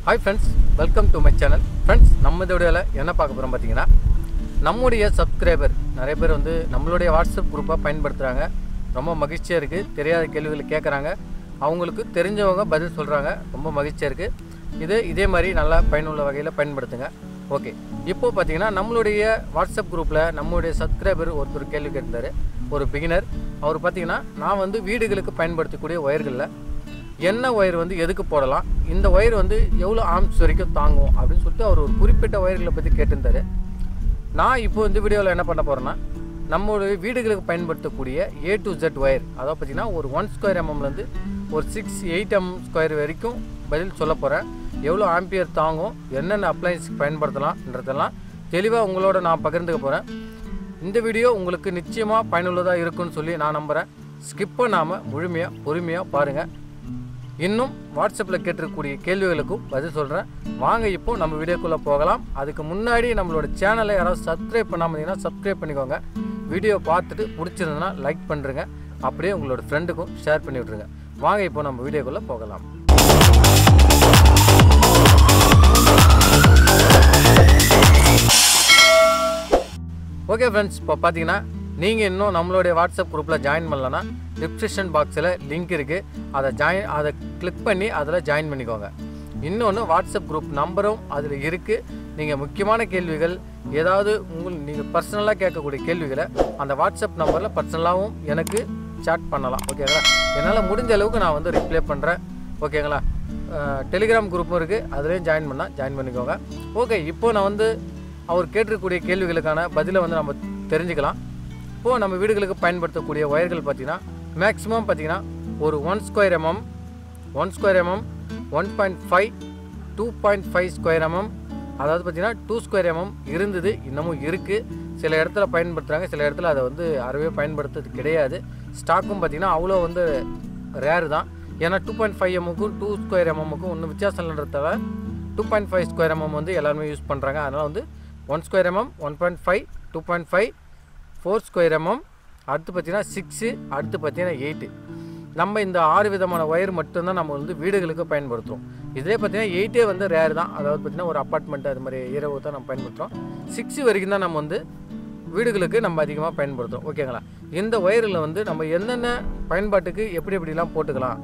Hi friends, welcome to my channel. Friends, நம்ம இந்த வீடியோல என்ன பார்க்க போறோம் பாத்தீங்கன்னா நம்மளுடைய சப்ஸ்கிரைபர் நிறைய பேர் வந்து நம்மளுடைய வாட்ஸ்அப் குரூப்பை பயன்படுத்துறாங்க. ரொம்ப மகிழ்ச்சியா இருக்கு. தெரியாத கேள்விகளை கேக்குறாங்க. அவங்களுக்கு தெரிஞ்சவங்க பதில் சொல்றாங்க. ரொம்ப மகிழ்ச்சியா இருக்கு. இதே மாதிரி நல்லா பயனுள்ள வகையில பயன்படுத்துங்க. ஓகே. இப்போ பாத்தீங்கன்னா நம்மளுடைய வாட்ஸ்அப் குரூப்ல நம்மளுடைய சப்ஸ்கிரைபர் ஒருத்தர் கேள்வி கேட்டாரு. ஒரு பிகினர். அவர் பாத்தீங்கன்னா நான் வந்து வீடுகளுக்கு பயன்படுத்தக்கூடிய வயர்கள்ல என்ன வயர் வந்து எதுக்கு போடலாம், இந்த வயர் வந்து எவ்வளோ ஆம்ஸ் வரைக்கும் தாங்கும் அப்படின்னு சொல்லிட்டு அவர் ஒரு குறிப்பிட்ட வயர்களை பற்றி கேட்டிருந்தாரு. நான் இப்போ இந்த வீடியோவில் என்ன பண்ண போகிறேன்னா நம்மளுடைய வீடுகளுக்கு பயன்படுத்தக்கூடிய A to Z வயர், அதாவது பார்த்தீங்கன்னா ஒரு 1 ஸ்கொயர் எம்எம்லேருந்து ஒரு 6-8 mm ஸ்கொயர் வரைக்கும் பதில் சொல்ல போகிறேன். எவ்வளோ ஆம்பியர் தாங்கும், என்னென்ன அப்ளைன்ஸ் பயன்படுத்தலாம்ன்றதெல்லாம் தெளிவாக உங்களோட நான் பகிர்ந்துக்க போகிறேன். இந்த வீடியோ உங்களுக்கு நிச்சயமாக பயனுள்ளதாக இருக்குன்னு சொல்லி நான் நம்புகிறேன். ஸ்கிப் பண்ணாமல் முழுமையாக பொறுமையாக பாருங்கள். இன்னும் வாட்ஸ்அப்பில் கேட்டிருக்கக்கூடிய கேள்விகளுக்கும் பதில் சொல்கிறேன். வாங்க இப்போ நம்ம வீடியோக்குள்ளே போகலாம். அதுக்கு முன்னாடி நம்மளோட சேனலை யாராவது சப்ஸ்கிரைப் பண்ணாமல் இருந்தீங்கன்னா சப்ஸ்கிரைப் பண்ணிக்கோங்க. வீடியோ பார்த்துட்டு பிடிச்சிருந்ததுன்னா லைக் பண்ணுறேங்க. அப்படியே உங்களோட ஃப்ரெண்டுக்கும் ஷேர் பண்ணி விட்ருங்க. வாங்க இப்போ நம்ம வீடியோக்குள்ளே போகலாம். ஓகே ஃப்ரெண்ட்ஸ், இப்போ பார்த்தீங்கன்னா நீங்கள் இன்னும் நம்மளுடைய வாட்ஸ்அப் குரூப்பில் ஜாயின் பண்ணலன்னா டிஸ்கிரிப்ஷன் பாக்ஸில் லிங்க் இருக்குது. அதை கிளிக் பண்ணி அதில் ஜாயின் பண்ணிக்கோங்க. இன்னொன்று வாட்ஸ்அப் குரூப் நம்பரும் அதில் இருக்குது. நீங்கள் முக்கியமான கேள்விகள் ஏதாவது நீங்கள் பர்சனலாக கேட்கக்கூடிய கேள்விகளை அந்த வாட்ஸ்அப் நம்பரில் பர்சனலாகவும் எனக்கு சாட் பண்ணலாம். ஓகேங்களா? என்னால் முடிஞ்ச அளவுக்கு நான் வந்து ரிப்ளை பண்ணுறேன். ஓகேங்களா? டெலிகிராம் குரூப்பும் இருக்குது, அதுலேயும் ஜாயின் பண்ணிக்கோங்க. ஓகே, இப்போது நான் வந்து அவர் கேட்டிருக்கக்கூடிய கேள்விகளுக்கான பதிலை வந்து நம்ம தெரிஞ்சுக்கலாம். இப்போது நம்ம வீடுகளுக்கு பயன்படுத்தக்கூடிய வயர்கள் பார்த்திங்கன்னா மேக்ஸிமம் பார்த்திங்கன்னா ஒரு 1 ஸ்கொயர் எம்எம் 1.5 2.5 ஸ்கொயர் எம்எம், அதாவது பார்த்திங்கன்னா 2 ஸ்கொயர் எம்எம் இருந்தது, இன்னமும் இருக்குது. சில இடத்துல பயன்படுத்துகிறாங்க, சில இடத்துல அதை வந்து அறவே பயன்படுத்துறது கிடையாது. ஸ்டாக்கும் பார்த்திங்கன்னா அவ்வளோ வந்து ரேரு தான். ஏன்னா 2.5 எம்எம்முக்கும் 2 ஸ்கொயர் எம்எம்முக்கும் ஒன்றும் வித்தியாசம் இல்லைன்றதால 2.5 ஸ்கொயர் எம்எம் வந்து எல்லாருமே யூஸ் பண்ணுறாங்க. அதனால் வந்து 1 ஸ்கொயர் எம்எம் 1.5 2.5 4 ஸ்கொயர் எம்எம், அடுத்து பார்த்தீங்கன்னா 6, அடுத்து பார்த்தீங்கன்னா 8. நம்ம இந்த 6 விதமான ஒயர் மட்டும்தான் நம்ம வந்து வீடுகளுக்கு பயன்படுத்துகிறோம். இதே பார்த்தீங்கன்னா 8 வந்து ரேர் தான். அதாவது பார்த்தீங்கன்னா ஒரு அப்பார்ட்மெண்ட் அது மாதிரி இரவு தான் நம்ம பயன்படுத்துகிறோம். 6 வரைக்கும் தான் நம்ம வந்து வீடுகளுக்கு நம்ம அதிகமாக பயன்படுத்துகிறோம். ஓகேங்களா? இந்த ஒயரில் வந்து நம்ம என்னென்ன பயன்பாட்டுக்கு எப்படிலாம் போட்டுக்கலாம்,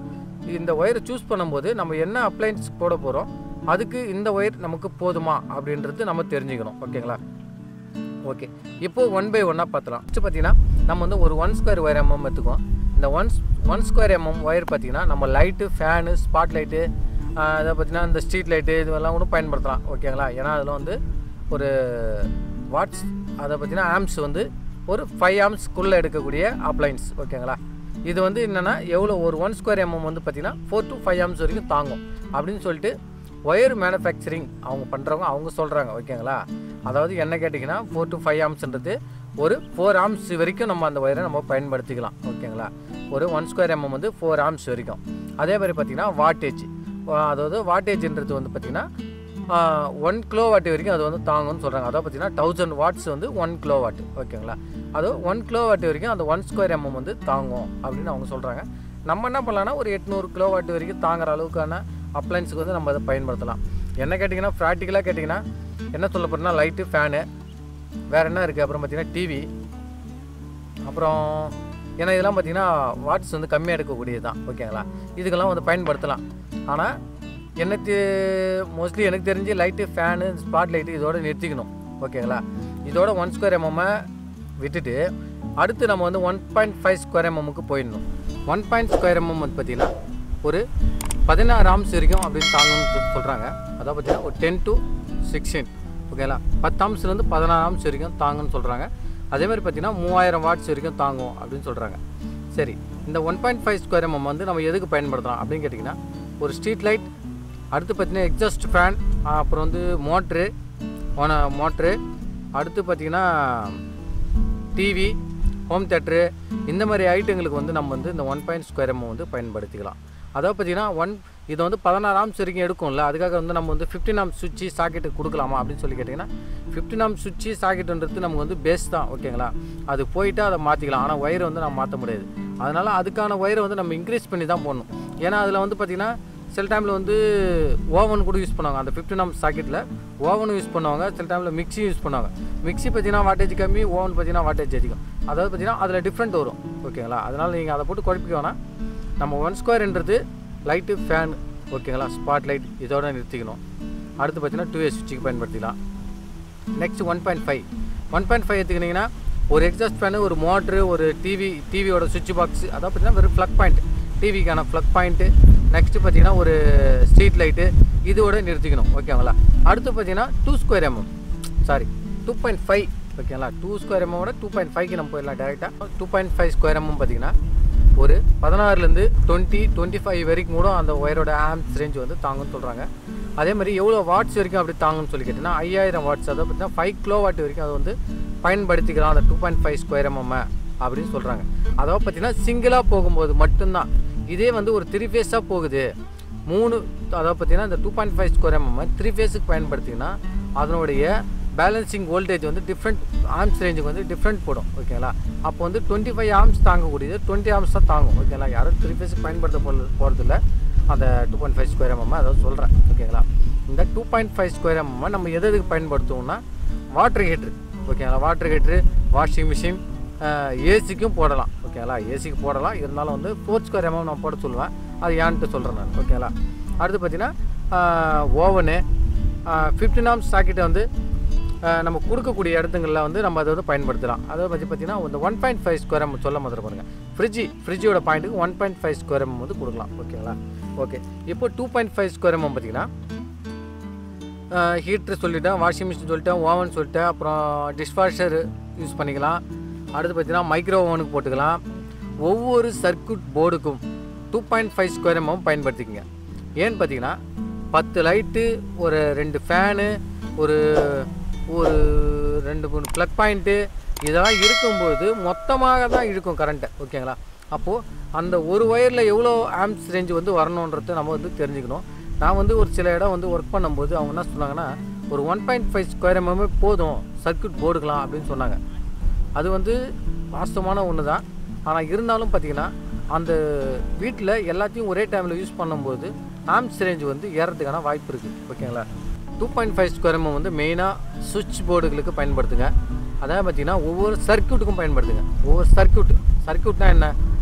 இந்த ஒயரை சூஸ் பண்ணும்போது நம்ம என்ன அப்ளைன்ஸ் போட போகிறோம், அதுக்கு இந்த ஒயர் நமக்கு போதுமா அப்படின்றது நம்ம தெரிஞ்சுக்கணும். ஓகேங்களா? ஓகே, இப்போது 1 by 1 பார்த்துலாம். ஃபஸ்ட்டு பார்த்தீங்கன்னா நம்ம வந்து ஒரு 1 ஸ்கொயர் ஒயர் எம்எம் எடுத்துக்கோம். இந்த 1 ஸ்கொயர் எம்எம் ஒயர் பார்த்திங்கன்னா நம்ம லைட்டு, ஃபேனு, ஸ்பாட் லைட்டு, அதை பார்த்திங்கன்னா இந்த ஸ்ட்ரீட் லைட்டு இதெல்லாம் கூட பயன்படுத்தலாம். ஓகேங்களா? ஏன்னா அதில் வந்து ஒரு வாட்ஸ், அதை பார்த்திங்கன்னா ஆம்ஸ் வந்து ஒரு 5 ஆம்ஸ்க்குள்ளே எடுக்கக்கூடிய அப்ளைன்ஸ். ஓகேங்களா? இது வந்து என்னென்னா எவ்வளோ ஒரு 1 ஸ்கொயர் எம்எம் வந்து பார்த்திங்கன்னா 4 to 5 ஆம்ஸ் வரைக்கும் தாங்கும் அப்படின்னு சொல்லிட்டு ஒயர் மேனுஃபேக்சரிங் அவங்க பண்ணுறவங்க அவங்க சொல்கிறாங்க. ஓகேங்களா? அதாவது என்ன கேட்டிங்கன்னா 4 to 5 ஆம்ஸ்ன்றது ஒரு 4 ஆம்ஸ் வரைக்கும் நம்ம அந்த ஒயரை நம்ம பயன்படுத்திக்கலாம். ஓகேங்களா? ஒரு 1 ஸ்கொயர் எம்எம் வந்து 4 ஆம்ஸ் வரைக்கும். அதே மாதிரி பார்த்திங்கன்னா வாட்டேஜ், அதாவது வாட்டேஜ்ன்றது வந்து பார்த்திங்கன்னா 1 கிலோவாட் வரைக்கும் அது வந்து தாங்கும்னு சொல்கிறாங்க. அதாவது பார்த்திங்கன்னா 1000 வாட்ஸ் வந்து 1 கிலோவாட். ஓகேங்களா? அது 1 கிலோவாட் வரைக்கும் அந்த 1 ஸ்கொயர் எம்எம் வந்து தாங்கும் அப்படின்னு அவங்க சொல்கிறாங்க. நம்ம என்ன பண்ணலாம்னா ஒரு 800 கிலோவாட் வரைக்கும் தாங்குற அளவுக்கான அப்ளைன்ஸுக்கு வந்து நம்ம அதை பயன்படுத்தலாம். என்ன கேட்டிங்கன்னா ப்ராக்டிக்கலாக கேட்டிங்கன்னா என்ன சொல்ல போகிறோம்னா லைட்டு, ஃபேனு, வேறு என்ன இருக்குது, அப்புறம் பார்த்திங்கன்னா டிவி, அப்புறம் ஏன்னா இதெல்லாம் பார்த்திங்கன்னா வாட்ஸ் வந்து கம்மியாக எடுக்கக்கூடியது தான். ஓகேங்களா? இதுக்கெல்லாம் வந்து பயன்படுத்தலாம். ஆனால் மோஸ்ட்லி எனக்கு தெரிஞ்சு லைட்டு, ஃபேனு, ஸ்பாட் லைட்டு இதோட நிறுத்திக்கணும். ஓகேங்களா? இதோட 1 ஸ்கொயர் எம்எம்மை விட்டுட்டு அடுத்து நம்ம வந்து 1.5 ஸ்கொயர் எம்எம்முக்கு போயிடணும். 1 ஸ்கொயர் எம்எம் வந்து பார்த்திங்கன்னா ஒரு 16 ஆம்ஸ் வரைக்கும் அப்படின்னு தாங்கணும்னு சொல்கிறாங்க. அதாவது பார்த்திங்கன்னா ஒரு 10 to 16. ஓகேங்களா? 10 ஆம்ஸ்லேருந்து 16 ஆம்ஸ் வரைக்கும் தாங்குன்னு சொல்கிறாங்க. அதேமாதிரி பார்த்திங்கன்னா 3000 வாட்ஸ் வரைக்கும் தாங்கும் அப்படின்னு சொல்கிறாங்க. சரி, இந்த 1.5 ஸ்கொயர் எம்எம் வந்து நம்ம எதுக்கு பயன்படுத்தலாம் அப்படின்னு கேட்டிங்கன்னா ஒரு ஸ்ட்ரீட் லைட், அடுத்து பார்த்திங்கன்னா எக்ஸாஸ்ட் ஃபேன், அப்புறம் வந்து மோட்ரு, அடுத்து பார்த்திங்கன்னா டிவி, ஹோம் தேட்ரு, இந்த மாதிரி ஐட்டங்களுக்கு வந்து நம்ம வந்து இந்த 1 ஸ்கொயர் எம்எம் வந்து பயன்படுத்திக்கலாம். அதாவது பார்த்திங்கன்னா இது வந்து 16 ஆம்ஸ் வரைக்கும் எடுக்கும்ல, அதுக்காக வந்து நம்ம வந்து 15 ஆம்ஸ் சுவிட்சு சாக்கெட்டு கொடுக்கலாமா அப்படின்னு சொல்லி கேட்டிங்கன்னா 15 ஆம்ஸ் சுவிட்சு சாக்கெட்டுன்றது நமக்கு வந்து பேஸ் தான். ஓகேங்களா? அது போயிட்டு அதை மாற்றிக்கலாம். ஆனால் ஒயரை வந்து நம்ம மாற்ற முடியாது. அதனால் அதுக்கான ஒயரை வந்து நம்ம இன்க்ரீஸ் பண்ணி தான் போடணும். ஏன்னா அதில் வந்து பார்த்திங்கன்னா சில டைமில் வந்து ஓவன் கூட யூஸ் பண்ணுவாங்க. அந்த 15 ஆம்ஸ் சாக்கெட்டில் ஓவனும் யூஸ் பண்ணுவாங்க. சில டைமில் மிக்ஸி யூஸ் பண்ணுவாங்க. மிக்ஸி பார்த்தீங்கன்னா வாட்டேஜ் கம்மி, ஓவன் பார்த்தீங்கன்னா வாட்டேஜ் அதிகம். அதாவது பார்த்தீங்கன்னா அதில் டிஃப்ரெண்ட் வரும். ஓகேங்களா? அதனால் நீங்கள் அதை போட்டு குழப்பிக்க வேணாம். நம்ம 1 ஸ்கொயர்ன்றது லைட்டு, ஃபேன், ஓகேங்களா, ஸ்பாட் லைட் இதோட நிறுத்திக்கணும். அடுத்து பார்த்தீங்கன்னா 2A சுவிட்சுக்கு பயன்படுத்திக்கலாம். நெக்ஸ்ட் 1.5 எடுத்துக்கிட்டிங்கன்னா ஒரு எக்ஸாஸ்ட் ஃபேனு, ஒரு மோட்ரு, ஒரு டிவியோட சுவிட்ச் பாக்ஸு, அதாவது பார்த்தீங்கன்னா வெறும் ப்ளக் பாயிண்ட், டிவிக்கான ப்ளக் பாயிண்ட்டு. நெக்ஸ்ட்டு பார்த்தீங்கன்னா ஒரு ஸ்ட்ரீட் லைட்டு இதோட நிறுத்திக்கணும். ஓகேங்களா? அடுத்து பார்த்தீங்கன்னா 2.5 ஓகேங்களா? 2 ஸ்கொயர் எம்எம்மோட 2.5க்கு நம்ம போயிடலாம் டேரெக்டாக. 2.5 ஸ்கொயர் எம்எம் பார்த்தீங்கன்னா ஒரு 16லேருந்து 25 வரைக்கும் கூட அந்த ஒயரோட ஆம்ஸ் ரேஞ்ச் வந்து தாங்குன்னு சொல்கிறாங்க. அதே மாதிரி எவ்வளோ வாட்ஸ் வரைக்கும் அப்படி தாங்குன்னு சொல்லி கேட்டிங்கன்னா 5000 வாட்ஸ், அதாவது பார்த்தீங்கன்னா 5 கிலோவாட் வரைக்கும் அதை வந்து பயன்படுத்திக்கலாம் அந்த 2.5 ஸ்கொயர் எம்எம் அப்படின்னு சொல்கிறாங்க. அதாவது பார்த்தீங்கன்னா சிங்கிளாக போகும்போது மட்டும்தான். இதே வந்து ஒரு 3 ஃபேஸாக போகுது, அதாவது பார்த்தீங்கன்னா இந்த 2.5 ஸ்கொயர் எம்எம் 3 ஃபேஸுக்கு பயன்படுத்திங்கன்னா அதனுடைய பேலன்சிங் வோல்டேஜ் வந்து டிஃப்ரெண்ட் ஆம்ஸ் ரேஞ்சுக்கு வந்து டிஃப்ரெண்ட் போடும். ஓகேங்களா? அப்போ வந்து 25 ஆம்ஸ் தாங்கக்கூடியது 20 ஆம்ஸ் தான் தாங்கும். ஓகேங்களா? யாரும் 3 ஃபேஸுக்கு பயன்படுத்த போகிறதில்ல அந்த 2.5 ஸ்கொயர் எம்எம், அதாவது சொல்கிறேன். ஓகேங்களா? இந்த 2.5 ஸ்கொயர் எம்எம் நம்ம எதுக்கு பயன்படுத்துவோம்னா வாட்டர் ஹீட்ரு. ஓகேங்களா? வாட்டர் ஹீட்ரு, வாஷிங் மிஷின், ஏசிக்கும் போடலாம். ஓகேங்களா? ஏசிக்கு போடலாம். இருந்தாலும் வந்து 4 ஸ்கொயர் எம்எம் நான் போட சொல்லுவேன். அது ஏன்ட்டு சொல்கிறேன் நான். ஓகேங்களா? அடுத்து பார்த்தீங்கன்னா ஓவனு, 15 ஆம்ஸ் சாக்கெட்டை வந்து நம்ம கொடுக்கக்கூடிய இடத்துங்களில் வந்து நம்ம அதை வந்து பயன்படுத்தலாம். அதை பற்றி பார்த்தீங்கன்னா இந்த 1.5 ஸ்கொயர் எம் சொல்ல மாதிரி பாருங்கள். ஃப்ரிட்ஜோட பாயிண்ட்டுக்கு 1.5 ஸ்கொயர் எம் வந்து கொடுக்கலாம். ஓகேங்களா? ஓகே, இப்போ 2.5 ஸ்கொயர் எம் பார்த்தீங்கன்னா ஹீட்ரு சொல்லிட்டேன், வாஷிங் மிஷின் சொல்லிட்டேன், ஓவன் சொல்லிட்டேன், அப்புறம் டிஷ்வாஷர் யூஸ் பண்ணிக்கலாம். அடுத்து பார்த்தீங்கன்னா மைக்ரோ ஓவனுக்கு போட்டுக்கலாம். ஒவ்வொரு சர்க்யூட் போர்டுக்கும் 2.5 ஸ்கொயர் எம் பயன்படுத்திக்கங்க. ஏன்னு பார்த்தீங்கன்னா 10 லைட்டு, ஒரு 2 ஃபேனு, ஒரு 2-3 ப்ளக் பாயிண்ட்டு இதெல்லாம் இருக்கும்போது மொத்தமாக தான் இழுக்கும் கரண்ட்டை. ஓகேங்களா? அப்போது அந்த ஒரு ஒயரில் எவ்வளோ ஆம்ஸ் ரேஞ்சு வந்து வரணுன்றது நம்ம வந்து தெரிஞ்சுக்கணும். நான் வந்து ஒரு சில இடம் வந்து ஒர்க் பண்ணும்போது அவங்க என்ன சொன்னாங்கன்னா ஒரு 1.5 ஸ்கொயர் எம்எம்மே போதும் சர்க்யூட் போர்டுக்கலாம் அப்படின்னு சொன்னாங்க. அது வந்து வாஸ்தவமான ஒன்று தான். ஆனால் இருந்தாலும் பார்த்திங்கன்னா அந்த வீட்டில் எல்லாத்தையும் ஒரே டைமில் யூஸ் பண்ணும்போது ஆம்ஸ் ரேஞ்ச் வந்து ஏறதுக்கான வாய்ப்பு இருக்குது. ஓகேங்களா? 2.5 ஸ்கொயர் எம்எம் வந்து மெயினாக சுவிட்ச் போர்டுகளுக்கு பயன்படுத்துங்க. அதாவது பார்த்திங்கன்னா ஒவ்வொரு சர்க்யூட்டுக்கும் பயன்படுத்துங்க. ஒவ்வொரு சர்க்யூட்னால் என்ன,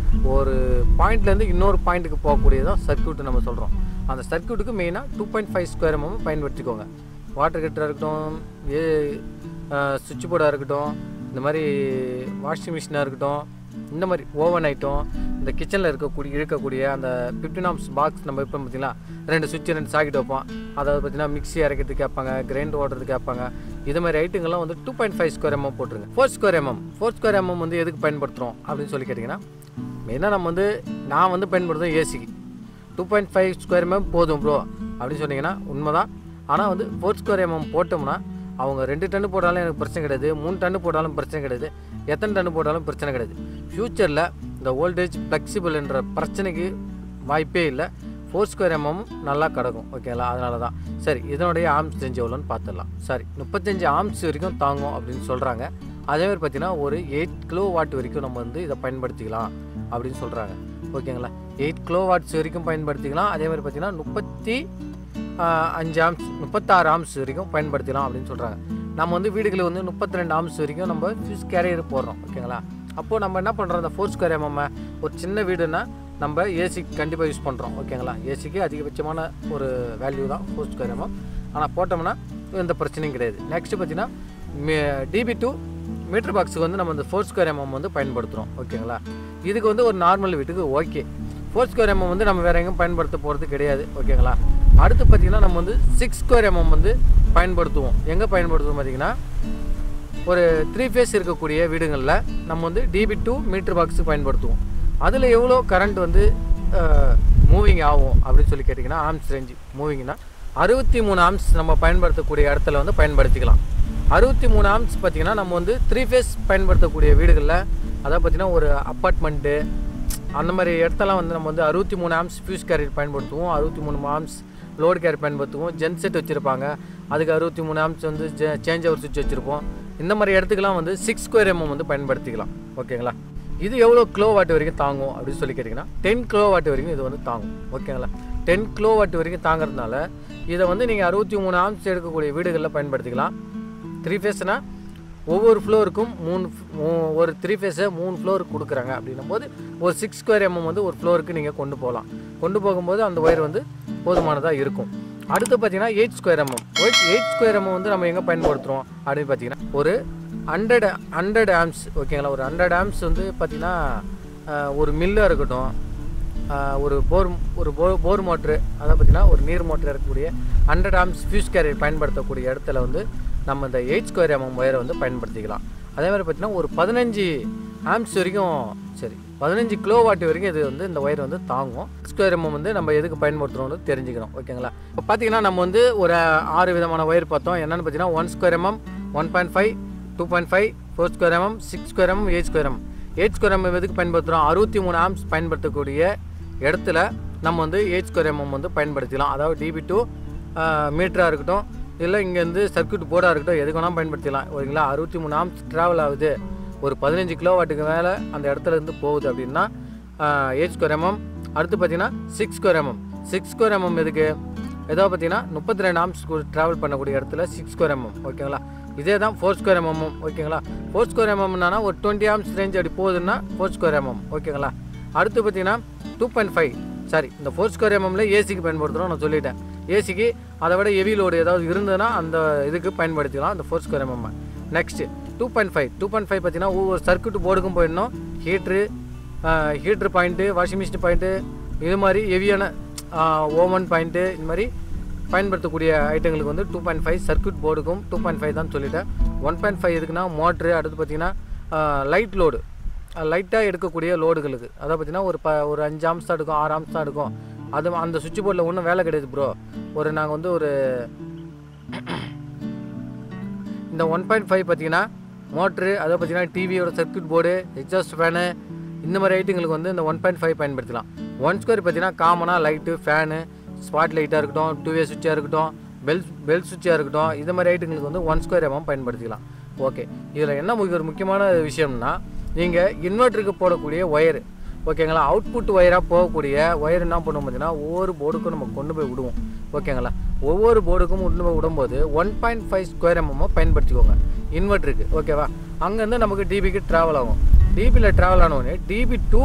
ஒரு பாயிண்ட்லேருந்து இன்னொரு பாயிண்ட்டுக்கு போகக்கூடியதான் சர்க்யூட்டு நம்ம சொல்கிறோம். அந்த சர்க்யூட்டுக்கு மெயினாக 2.5 ஸ்கொயர் எம்எம் பயன்படுத்திக்கோங்க. வாட்டர் ஹீட்டராக இருக்கட்டும், சுவிட்ச் போர்டாக இருக்கட்டும், இந்த மாதிரி வாஷிங் மிஷினாக இருக்கட்டும், இந்த மாதிரி ஓவன் ஐட்டம், இந்த கிச்சனில் இழுக்கக்கூடிய அந்த 15 ஆம்ஸ் பாக்ஸ் நம்ம இப்போ பார்த்திங்கன்னா 2 சுவிட்ச் 2 சாக்கெட் வைப்போம். அதாவது பார்த்திங்கன்னா மிக்ஸி அரைக்கிறதுக்கு கேட்பாங்க, கிரைண்டர் ஓடுறதுக்கு கேட்பாங்க. இது மாதிரி ஐட்டங்கள்லாம் வந்து 2.5 ஸ்கொயர் எம்எம் போட்டுருங்க. 4 ஸ்கொயர் எம்எம் வந்து எதுக்கு பயன்படுத்துகிறோம் அப்படின்னு சொல்லி கேட்டிங்கன்னா மெயினாக நான் வந்து பயன்படுத்தும் ஏசிக்கு. 2.5 ஸ்கொயர் எம்எம் போதும் ப்ரோ அப்படின்னு சொன்னீங்கன்னா உண்மைதான். ஆனால் வந்து 4 ஸ்கொயர் எம்எம் போட்டோம்னா அவங்க 2 டன்னு போட்டாலும் எனக்கு பிரச்சனை கிடையாது, 3 டன்னு போட்டாலும் பிரச்சனை கிடையாது, எத்தனை டன்னு போட்டாலும் பிரச்சனை கிடையாது. ஃப்யூச்சரில் இந்த வோல்டேஜ் ஃப்ளெக்சிபிள்ன்ற பிரச்சனைக்கு வாய்ப்பே இல்லை. 4 ஸ்கொயர் எம்எம் நல்லா கிடக்கும். ஓகேங்களா? அதனால தான் சரி இதனுடைய ஆம்ஸ் ரேஞ்ச் எவ்வளோன்னு பார்த்துடலாம். சரி 35 ஆம்ஸ் வரைக்கும் தாங்கும் அப்படின்னு சொல்கிறாங்க. அதேமாதிரி பார்த்தீங்கன்னா ஒரு 8 கிலோ வாட் வரைக்கும் நம்ம வந்து இதை பயன்படுத்திக்கலாம் அப்படின்னு சொல்கிறாங்க. ஓகேங்களா? 8 கிலோ வாட்ஸ் வரைக்கும் பயன்படுத்திக்கலாம். அதேமாதிரி பார்த்தீங்கன்னா 36 ஆம்ஸ் வரைக்கும் பயன்படுத்திக்கலாம் அப்படின்னு சொல்கிறாங்க. நம்ம வந்து வீடுகளில் வந்து 32 ஆம்ஸ் வரைக்கும் நம்ம ஃபியூஸ் கேரியர் போடுறோம். ஓகேங்களா? அப்போது நம்ம என்ன பண்ணுறோம், அந்த 4 ஸ்கொயர் எம்எம் ஒரு சின்ன வீடுன்னா நம்ம ஏசிக்கு கண்டிப்பாக யூஸ் பண்ணுறோம். ஓகேங்களா? ஏசிக்கு அதிகபட்சமான ஒரு வேல்யூ தான் 4 ஸ்கொயர் எம்எம். ஆனால் போட்டோம்னா எந்த பிரச்சனையும் கிடையாது. நெக்ஸ்ட்டு பார்த்தீங்கன்னா DB2 மீட்டர் பாக்ஸுக்கு வந்து நம்ம இந்த 4 ஸ்கொயர் எம்எம் வந்து பயன்படுத்துகிறோம். ஓகேங்களா? இதுக்கு வந்து ஒரு நார்மல் வீட்டுக்கு ஓகே. 4 ஸ்கொயர் எம்எம் வந்து நம்ம வேறு எங்கேயும் பயன்படுத்த போகிறது கிடையாது. ஓகேங்களா? அடுத்து பார்த்திங்கன்னா நம்ம வந்து 6 ஸ்கொயர் எம்எம் வந்து பயன்படுத்துவோம். எங்கே பயன்படுத்துவோம் பார்த்திங்கன்னா ஒரு 3 ஃபேஸ் இருக்கக்கூடிய வீடுகளில் நம்ம வந்து DB2 மீட்டர் பாக்ஸுக்கு பயன்படுத்துவோம். அதில் எவ்வளோ கரண்ட் வந்து மூவிங் ஆகும் அப்படின்னு சொல்லி கேட்டிங்கன்னா ஆம்ஸ் ரேஞ்சு மூவிங்னா 63 ஆம்ஸ் நம்ம பயன்படுத்தக்கூடிய இடத்துல வந்து பயன்படுத்திக்கலாம். 63 ஆம்ஸ் பார்த்திங்கன்னா நம்ம வந்து 3 ஃபேஸ் பயன்படுத்தக்கூடிய வீடுகளில், அதாவது பார்த்திங்கன்னா ஒரு அப்பார்ட்மெண்ட்டு அந்த மாதிரி இடத்தெல்லாம் வந்து நம்ம வந்து 63 ஆம்ஸ் ஃபியூஸ் கேரியர் பயன்படுத்துவோம். 63 ஆம்ஸ் லோடு கேரியர் பயன்படுத்துவோம். ஜென்செட் வச்சுருப்பாங்க, அதுக்கு 63 ஆம்ஸ் வந்து சேஞ்ச் ஓவர் சுவிட்ச் வச்சுருப்போம். இந்த மாதிரி இடத்துக்குலாம் வந்து 6 ஸ்கொயர் எம்எம் வந்து பயன்படுத்திக்கலாம். ஓகேங்களா? இது எவ்வளோ கிலோ வாட் வரைக்கும் தாங்கும் அப்படின்னு சொல்லி கேட்டிங்கன்னா 10 கிலோ வாட் வரைக்கும் இது வந்து தாங்கும். ஓகேங்களா? 10 கிலோவாட் வரைக்கும் தாங்கிறதுனால இதை வந்து நீங்கள் 63 ஆம்ஸ் எடுக்கக்கூடிய வீடுகளில் பயன்படுத்திக்கலாம். 3 ஃபேஸ்னால் ஒவ்வொரு ஃப்ளோருக்கும் ஒரு 3 ஃபேஸை 3 ஃப்ளோருக்கு கொடுக்குறாங்க. அப்படின்னும் போது ஒரு 6 ஸ்கொயர் எம்எம் வந்து ஒரு ஃப்ளோருக்கு நீங்கள் கொண்டு போகலாம். கொண்டு போகும்போது அந்த ஒயர் வந்து போதுமானதாக இருக்கும். அடுத்து பார்த்தீங்கன்னா 8 ஸ்கொயர் எம்எம். 8 ஸ்கொயர் எம்எம் வந்து நம்ம எங்கே பயன்படுத்துகிறோம் அப்படின்னு பார்த்தீங்கன்னா ஒரு 100 ஆம்ஸ் ஓகேங்களா. ஒரு 100 ஆம்ஸ் வந்து பார்த்திங்கன்னா ஒரு மில்லாக இருக்கட்டும், ஒரு போர் மோட்ரு, அதாவது பார்த்திங்கன்னா ஒரு நீர் மோட்ரு இருக்கக்கூடிய 100 ஆம்ஸ் ஃபியூஸ் கேரியர் பயன்படுத்தக்கூடிய இடத்துல வந்து நம்ம இந்த 8 ஸ்கொயர் எம்எம் ஒயரை வந்து பயன்படுத்திக்கலாம். அதே மாதிரி பார்த்திங்கன்னா ஒரு 15 ஆம்ஸ் வரைக்கும், சரி 15 கிலோவாட் வரைக்கும் இது வந்து இந்த ஒயர் வந்து தாங்கும். ஸ்கொயர் எம்எம் வந்து நம்ம எதுக்கு பயன்படுத்துகிறோம்னு தெரிஞ்சுக்கணும் ஓகேங்களா. இப்போ பார்த்தீங்கன்னா நம்ம வந்து ஒரு 6 விதமான ஒயர் பார்த்தோம். என்னென்னு பார்த்தீங்கன்னா 1 square MM, 1.5, 2.5, 4 square MM, 6 square MM, 8 square MM. 8 square MM எதுக்கு பயன்படுத்துகிறோம்? 63 ஆம்ஸ் பயன்படுத்தக்கூடிய இடத்துல நம்ம வந்து 8 ஸ்கொயர் எம்எம் வந்து பயன்படுத்திக்கலாம். அதாவது DB2 மீட்டராக இருக்கட்டும், இல்லை இங்கேருந்து சர்க்யூட் போர்டாக இருக்கட்டும், எதுக்கு வேணால் பயன்படுத்திக்கலாம் ஓகேங்களா. 63 ஆம்ஸ் ட்ராவல் ஆகுது, ஒரு 15 கிலோவாட்டுக்கு மேலே அந்த இடத்துல இருந்து போகுது அப்படின்னா 8 ஸ்கொயர் எம்எம். அடுத்து பார்த்தீங்கன்னா 6 ஸ்கொயர் எம்எம். 6 ஸ்கொயர் எம்எம் எதுக்கு? ஏதோ பார்த்தீங்கன்னா 32 ஆம்ஸ் ட்ராவல் பண்ணக்கூடிய இடத்துல 6 ஸ்கொயர் எம்எம் ஓகேங்களா. இதே தான் 4 ஸ்கொயர் எம்எம் ஓகேங்களா. 4 ஸ்கொயர் எம்எம்னா ஒரு 20 ஆம்ஸ் ரேஞ்ச் அப்படி போகுதுன்னா 4 ஸ்கொயர் எம்எம் ஓகேங்களா. அடுத்து பார்த்தீங்கன்னா 2.5, சாரி இந்த 4 ஸ்கொயர் எம்எம்ல ஏசிக்கு பயன்படுத்துகிறோம் நான் சொல்லிட்டேன். ஏசிக்கு அதை விட ஹெவி லோடு ஏதாவது இருந்ததுன்னா அந்த இதுக்கு பயன்படுத்திக்கலாம் அந்த 4 ஸ்கொயர் எம்எம். நெக்ஸ்ட்டு 2.5 பார்த்தீங்கன்னா ஒவ்வொரு சர்க்யூட் போர்டுக்கும் போயிடணும். ஹீட்ரு பாயிண்ட்டு, வாஷிங் மிஷின் பாயிண்ட்டு, இது மாதிரி ஹெவியான ஓவன் பாயிண்ட்டு, இந்த மாதிரி பயன்படுத்தக்கூடிய ஐட்டங்களுக்கு வந்து 2.5 சர்க்யூட் போர்டுக்கும் 2.5 தான் சொல்லிட்டேன். 1.5 எதுக்குன்னா மோட்ரு. அடுத்து பார்த்திங்கன்னா லைட் லோடு, லைட்டாக எடுக்கக்கூடிய லோடுகளுக்கு, அதாவது பார்த்திங்கன்னா ஒரு 5 ஆம்ஸ் தான் எடுக்கும், 6 ஆம்ஸ் தான் எடுக்கும். அது அந்த சுவிட்ச் போர்டில் ஒன்றும் வேலை கிடையாது ப்ரோ. நாங்கள் வந்து இந்த 1.5 பார்த்திங்கன்னா மோட்ரு, அதை பார்த்திங்கன்னா டிவியோட சர்க்யூட் போர்டு, எக்ஸாஸ்ட் ஃபேனு, இந்த மாதிரி ஐட்டங்களுக்கு வந்து இந்த 1.5 பயன்படுத்தலாம். 1 ஸ்கொயர் பார்த்திங்கன்னா காமனாக லைட்டு, ஃபேனு, ஸ்பாட் லைட்டாக இருக்கட்டும், 2-வே சுவிட்சாக இருக்கட்டும், பெல் சுவிட்சாக இருக்கட்டும், இது மாதிரி ஐட்டங்களுக்கு வந்து 1 ஸ்கொயர் எம்எம் பயன்படுத்திக்கலாம். ஓகே, இதில் என்ன ஒரு முக்கியமான விஷயம்னா நீங்கள் இன்வெர்ட்டருக்கு போடக்கூடிய ஒயரு ஓகேங்களா, அவுட்புட் ஒயராக போகக்கூடிய ஒயர் என்ன பண்ணுவோம் பார்த்தீங்கன்னா ஒவ்வொரு போர்டுக்கும் நம்ம கொண்டு போய் விடுவோம் ஓகேங்களா. ஒவ்வொரு போர்டுக்கும் கொண்டு போய் விடும்போது 1.5 ஸ்கொயர் எம்எம் பயன்படுத்திக்கோங்க இன்வெர்ட்டருக்கு ஓகேவா. அங்கேருந்து நமக்கு டிபிக்கு ட்ராவல் ஆகும். டிபியில் ட்ராவல் ஆனோடனே DB2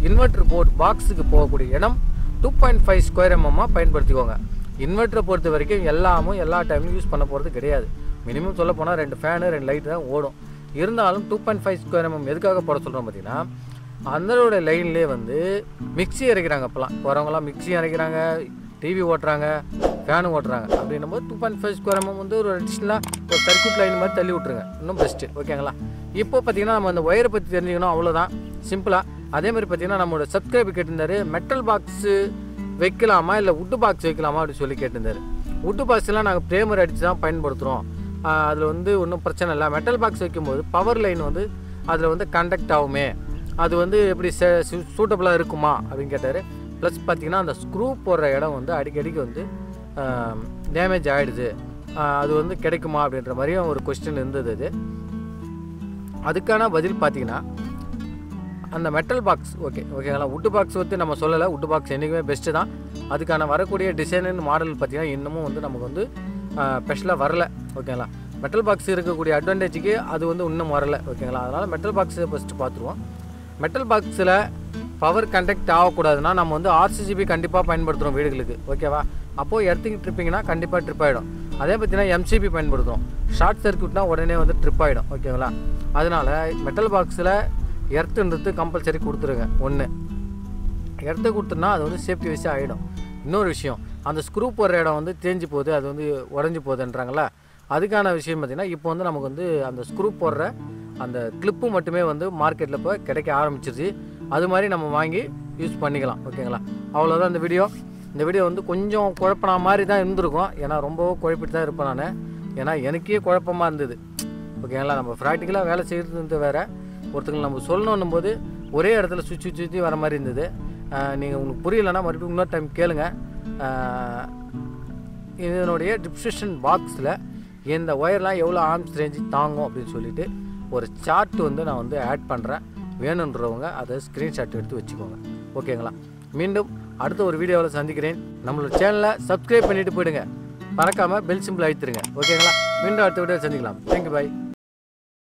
இன்வெர்ட்டர் போர்டு பாக்ஸுக்கு போகக்கூடிய இடம் 2.5 ஸ்கொயர் எம்எம் பயன்படுத்திக்கோங்க. இன்வெர்ட்டரை பொறுத்த வரைக்கும் எல்லா டைம்லையும் யூஸ் பண்ண போகிறது கிடையாது. மினிமம் சொல்ல போனால் 2 ஃபேனு 2 லைட்டு தான் ஓடும். இருந்தாலும் 2.5 ஸ்கொயர் எம்எம் எதுக்காக போட சொல்கிறோம் பார்த்தீங்கன்னா அந்தளோட லைன்லேயே வந்து மிக்சி அரைக்கிறாங்க. இப்போலாம் போகிறவங்களாம் மிக்சி அரைக்கிறாங்க, டிவி ஓட்டுறாங்க, ஃபேனு ஓட்டுறாங்க. அப்படின்னும் போது 2.5 ஸ்கொயர் எம்எம் வந்து ஒரு அடிஷ்னலாக ஒரு சர்க்யூட் லைன் மாதிரி தள்ளி விட்ருங்க, இன்னும் பெஸ்ட்டு ஓகேங்களா. இப்போ பார்த்தீங்கன்னா நம்ம அந்த ஒயரை பற்றி தெரிஞ்சுக்கணும், அவ்வளோதான் சிம்பிளாக. அதேமாதிரி பார்த்தீங்கன்னா நம்மளோட சப்ஸ்கிரைபர் கேட்டிருந்தாரு மெட்டல் பாக்ஸு வைக்கலாமா இல்லை வுட்டு பாக்ஸ் வைக்கலாமா அப்படின்னு சொல்லி கேட்டிருந்தாரு. வுட்டு பாக்ஸ்லாம் நாங்கள் பிரேமர் அடித்து தான் பயன்படுத்துகிறோம். அதில் வந்து ஒன்றும் பிரச்சனை இல்லை. மெட்டல் பாக்ஸ் வைக்கும்போது பவர் லைன் வந்து அதில் வந்து கண்டக்ட் ஆகுமே, அது வந்து எப்படி சூட்டபுளாக இருக்குமா அப்படின்னு கேட்டார். ப்ளஸ் பார்த்திங்கன்னா அந்த ஸ்க்ரூ போடுற இடம் வந்து அடிக்கடிக்கு வந்து டேமேஜ் ஆகிடுது, அது வந்து கிடைக்குமா அப்படின்ற மாதிரியும் ஒரு கொஸ்டின் இருந்தது. அதுக்கான பதில் பார்த்திங்கன்னா அந்த மெட்டல் பாக்ஸ் ஓகேங்களா. வுட்டு பாக்ஸ் வந்து நம்ம சொல்லலை, வுட்டு பாக்ஸ் என்றைக்குமே பெஸ்ட்டு தான். அதுக்கான வரக்கூடிய டிசைன் மாடல் பார்த்திங்கன்னா இன்னமும் வந்து நமக்கு வந்து ஸ்பெஷலாக வரலை ஓகேங்களா. மெட்டல் பாக்ஸ் இருக்கக்கூடிய அட்வான்டேஜுக்கு அது வந்து இன்னும் வரலை ஓகேங்களா. அதனால் மெட்டல் பாக்ஸை ஃபஸ்ட்டு பார்த்துருவோம். மெட்டல் பாக்ஸில் பவர் கண்டக்ட் ஆகக்கூடாதுன்னா நம்ம வந்து RCCB கண்டிப்பாக பயன்படுத்துகிறோம் வீடுகளுக்கு ஓகேவா. அப்போது எர்த்திங் ட்ரிப்பிங்னா கண்டிப்பாக ட்ரிப் ஆகிடும். அதே பார்த்தீங்கன்னா MCB பயன்படுத்துகிறோம், ஷார்ட் சர்க்யூட்னா உடனே வந்து ட்ரிப் ஆகிடும் ஓகேங்களா. அதனால் மெட்டல் பாக்ஸில் எர்த்துன்றது கம்பல்சரி கொடுத்துருங்க. ஒன்று எர்த்து கொடுத்துருன்னா அது வந்து சேஃப்டி வைஸாக ஆகிடும். இன்னொரு விஷயம், அந்த ஸ்க்ரூ போடுற இடம் வந்து தேஞ்சு போகுது, அது வந்து உடஞ்சி போகுதுன்றாங்களா. அதுக்கான விஷயம் பார்த்திங்கன்னா இப்போ வந்து நமக்கு வந்து அந்த ஸ்க்ரூ போடுற அந்த கிளிப்பு மட்டுமே வந்து மார்க்கெட்டில் இப்போ கிடைக்க ஆரம்பிச்சிருச்சு. அது மாதிரி நம்ம வாங்கி யூஸ் பண்ணிக்கலாம் ஓகேங்களா. அவ்வளோதான் இந்த வீடியோ வந்து கொஞ்சம் குழப்பினா மாதிரி தான் இருந்திருக்கும். ஏன்னா ரொம்ப குழப்பிட்டு தான் இருப்பேன் நான். ஏன்னா எனக்கே குழப்பமாக இருந்தது ஓகேங்களா. நம்ம ப்ராக்டிக்கலாக வேலை செய்கிறது வேறு, ஒருத்தங்களுக்கு நம்ம சொல்லணும் போது ஒரே இடத்துல சுற்றி வர மாதிரி இருந்தது. நீங்கள் உங்களுக்கு புரியலைன்னா மறுபடியும் இன்னொரு டைம் கேளுங்க. இதனுடைய டிஸ்கிரிப்ஷன் பாக்ஸில் இந்த ஒயர்லாம் எவ்வளோ ஆர்ம்ஸ் ரேஞ்சு தாங்கும் அப்படின்னு சொல்லிட்டு ஒரு சார்ட் வந்து நான் வந்து ஆட் பண்ணுறேன். வேணுன்றவங்க அதை ஸ்க்ரீன்ஷாட் எடுத்து வச்சுக்கோங்க ஓகேங்களா. மீண்டும் அடுத்த ஒரு வீடியோவில் சந்திக்கிறேன். நம்மளோட சேனலை சப்ஸ்கிரைப் பண்ணிட்டு போயிடுங்க. மறக்காமல் பெல் சிம்பிள் அழுத்திடுங்க. ஓகேங்களா? மீண்டும் அடுத்த வீடியோவில் சந்திக்கலாம். தேங்க்யூ, பாய்.